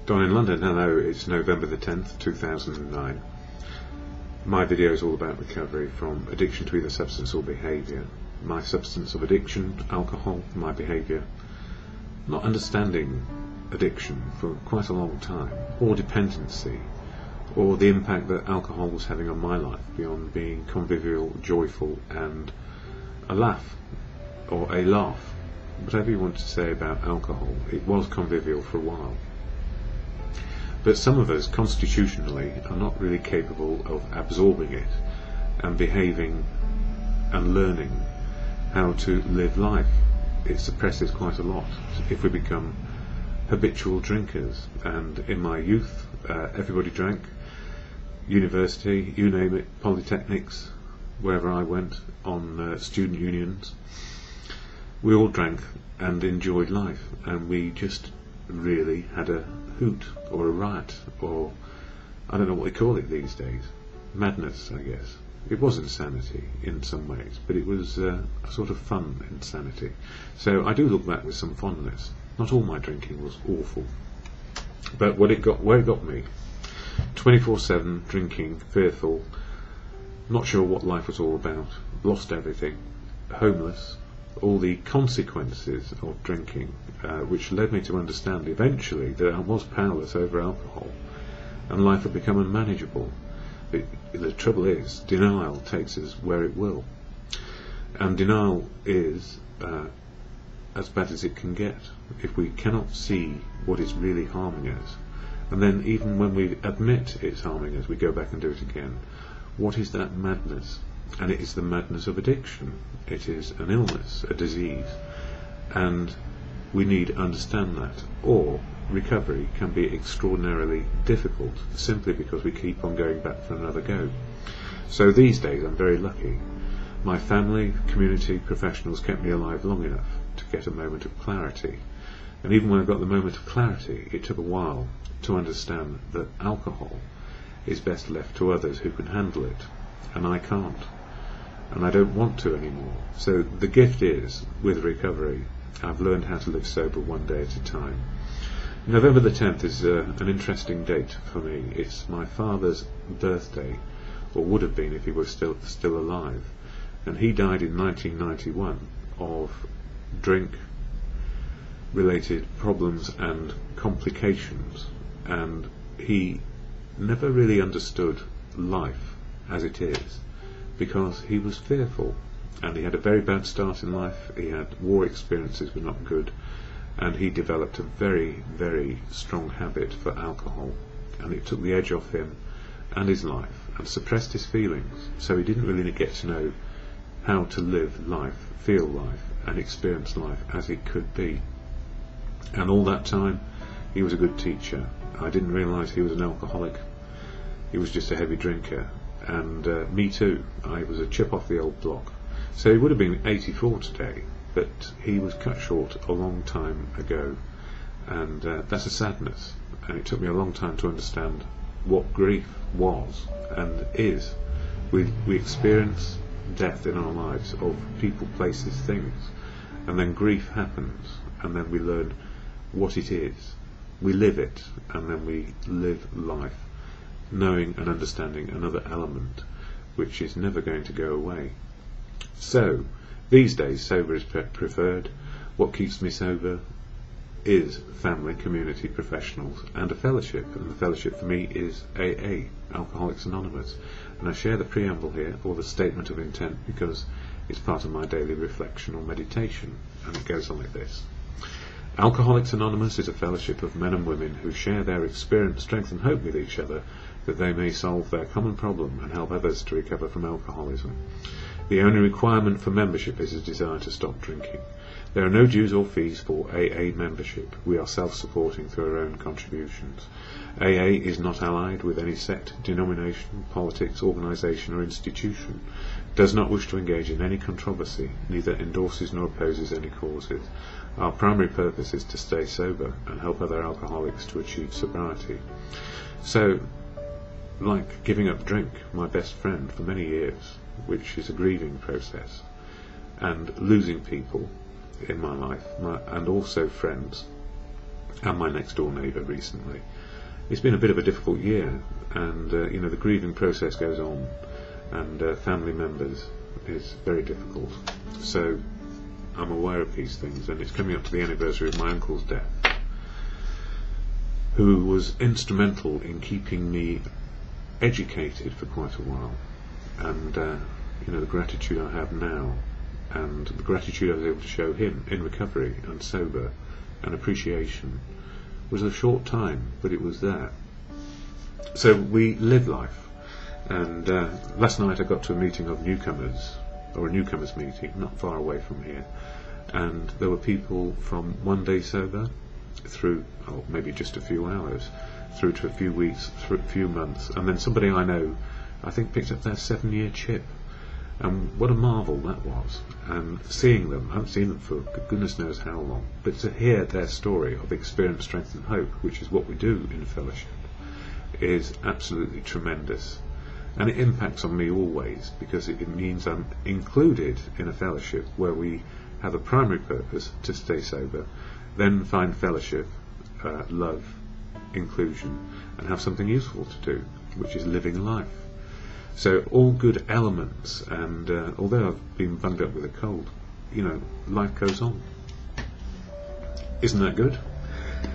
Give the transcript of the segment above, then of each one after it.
Don in London, hello, it's November the 10th, 2009. My video is all about recovery from addiction to either substance or behaviour. My substance of addiction, alcohol, my behaviour, not understanding addiction for quite a long time, or dependency, or the impact that alcohol was having on my life beyond being convivial, joyful and a laugh, or a laugh. Whatever you want to say about alcohol, it was convivial for a while. But some of us, constitutionally, are not really capable of absorbing it and behaving and learning how to live life. It suppresses quite a lot if we become habitual drinkers. And in my youth, everybody drank. University, you name it, polytechnics, wherever I went, on student unions, we all drank and enjoyed life, and we just really had a hoot or a riot, or I don't know what they call it these days, madness I guess. It was insanity in some ways, but it was a sort of fun insanity. So I do look back with some fondness. Not all my drinking was awful, but where it got me, 24/7 drinking, fearful, not sure what life was all about, lost everything, homeless, all the consequences of drinking, which led me to understand eventually that I was powerless over alcohol and life had become unmanageable. The trouble is, denial takes us where it will, and denial is as bad as it can get if we cannot see what is really harming us, and then even when we admit it's harming us, we go back and do it again. What is that madness? And it is the madness of addiction. It is an illness, a disease, and we need to understand that, or recovery can be extraordinarily difficult simply because we keep on going back for another go. So these days I'm very lucky. My family, community, professionals kept me alive long enough to get a moment of clarity, and even when I got the moment of clarity, it took a while to understand that alcohol is best left to others who can handle it, and I can't. And I don't want to anymore. So the gift is, with recovery, I've learned how to live sober one day at a time. November the 10th is an interesting date for me. It's my father's birthday, or would have been if he was still alive. And he died in 1991 of drink-related problems and complications. And he never really understood life as it is, because he was fearful, and he had a very bad start in life. He had war experiences were not good, and he developed a very, very strong habit for alcohol, and it took the edge off him and his life and suppressed his feelings, so he didn't really get to know how to live life, feel life and experience life as it could be. And all that time he was a good teacher. I didn't realise he was an alcoholic. He was just a heavy drinker. And me too. I was a chip off the old block. So he would have been 84 today, but he was cut short a long time ago, and that's a sadness. And it took me a long time to understand what grief was and is. We experience death in our lives of people, places, things, and then grief happens, and then we learn what it is. We live it, and then we live life, knowing and understanding another element which is never going to go away. So these days sober is preferred. What keeps me sober is family, community, professionals and a fellowship, and the fellowship for me is AA, Alcoholics Anonymous, and I share the preamble here, or the statement of intent, because it's part of my daily reflection or meditation, and it goes on like this. Alcoholics Anonymous is a fellowship of men and women who share their experience, strength and hope with each other, that they may solve their common problem and help others to recover from alcoholism. The only requirement for membership is a desire to stop drinking. There are no dues or fees for AA membership. We are self-supporting through our own contributions. AA is not allied with any sect, denomination, politics, organisation or institution, does not wish to engage in any controversy, neither endorses nor opposes any causes. Our primary purpose is to stay sober and help other alcoholics to achieve sobriety. So, like giving up drink, my best friend for many years, which is a grieving process, and losing people in my life, and also friends, and my next door neighbour recently. It's been a bit of a difficult year, and the grieving process goes on, and family members is very difficult. So I'm aware of these things, and it's coming up to the anniversary of my uncle's death, who was instrumental in keeping me educated for quite a while, and the gratitude I have now, and the gratitude I was able to show him in recovery and sober, and appreciation, was a short time, but it was there. So we live life, and last night I got to a meeting of newcomers, or a newcomers meeting, not far away from here, and there were people from 1 day sober through, maybe just a few hours, through to a few weeks, through a few months, and then somebody I know, I think, picked up their 7-year chip. And what a marvel that was. And seeing them, I haven't seen them for goodness knows how long, but to hear their story of experience, strength and hope, which is what we do in fellowship, is absolutely tremendous. And it impacts on me always, because it means I'm included in a fellowship where we have a primary purpose to stay sober, then find fellowship, love, inclusion, and have something useful to do, which is living life. So all good elements, and although I've been bunged up with a cold, life goes on. Isn't that good?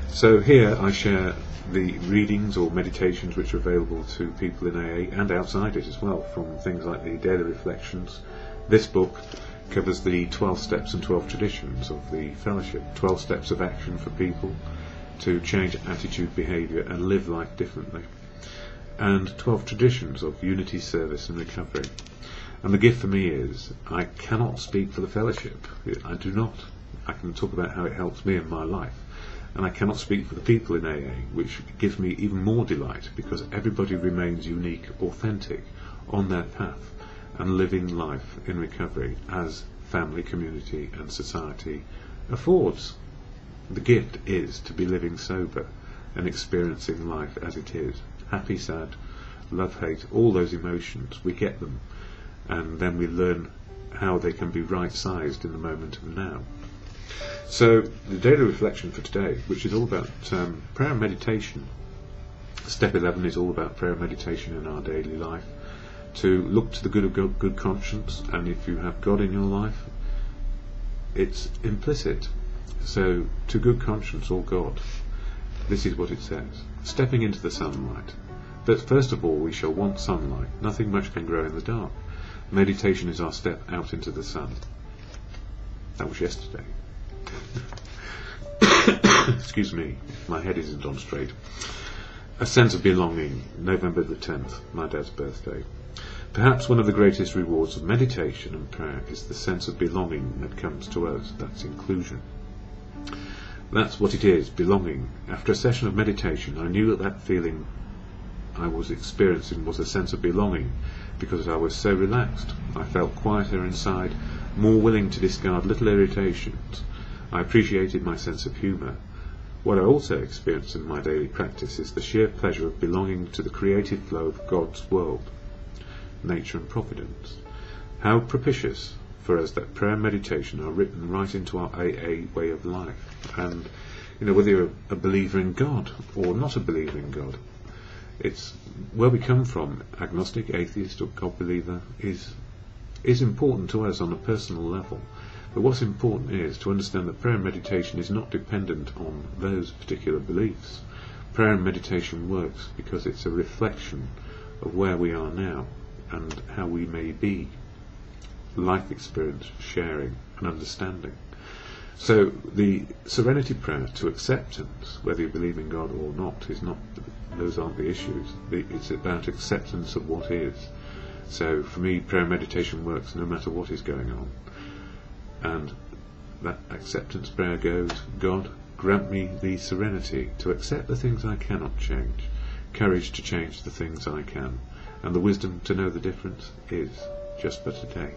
So here I share the readings or meditations which are available to people in AA and outside it as well, from things like the Daily Reflections. This book covers the 12 steps and 12 traditions of the fellowship, 12 steps of action for people to change attitude, behaviour and live life differently, and 12 traditions of unity, service and recovery. And the gift for me is, I cannot speak for the fellowship. I do not. I can talk about how it helps me in my life, and I cannot speak for the people in AA, which gives me even more delight, because everybody remains unique, authentic, on their path, and living life in recovery as family, community and society affords. The gift is to be living sober and experiencing life as it is. Happy, sad, love, hate, all those emotions, we get them, and then we learn how they can be right-sized in the moment of now. So the daily reflection for today, which is all about prayer and meditation. Step 11 is all about prayer and meditation in our daily life, to look to the good of good conscience, and if you have God in your life, it's implicit. So to good conscience or God, this is what it says: stepping into the sunlight. But first of all we shall want sunlight. Nothing much can grow in the dark. Meditation is our step out into the sun. That was yesterday. Excuse me, my head isn't on straight. A sense of belonging. November the 10th, my dad's birthday. Perhaps one of the greatest rewards of meditation and prayer is the sense of belonging that comes to us. That's inclusion. That's what it is, belonging. After a session of meditation, I knew that feeling I was experiencing was a sense of belonging, because I was so relaxed. I felt quieter inside, more willing to discard little irritations. I appreciated my sense of humour. What I also experience in my daily practice is the sheer pleasure of belonging to the creative flow of God's world, nature and providence. How propitious for us that prayer and meditation are written right into our AA way of life. And whether you're a believer in God or not a believer in God, it's where we come from, agnostic, atheist or God believer, is important to us on a personal level. But what's important is to understand that prayer and meditation is not dependent on those particular beliefs. Prayer and meditation works because it's a reflection of where we are now and how we may be. Life experience, sharing and understanding. So the serenity prayer to acceptance, whether you believe in God or not, those aren't the issues. It's about acceptance of what is. So for me, prayer and meditation works no matter what is going on. And that acceptance prayer goes, God, grant me the serenity to accept the things I cannot change, courage to change the things I can, and the wisdom to know the difference is just but a day.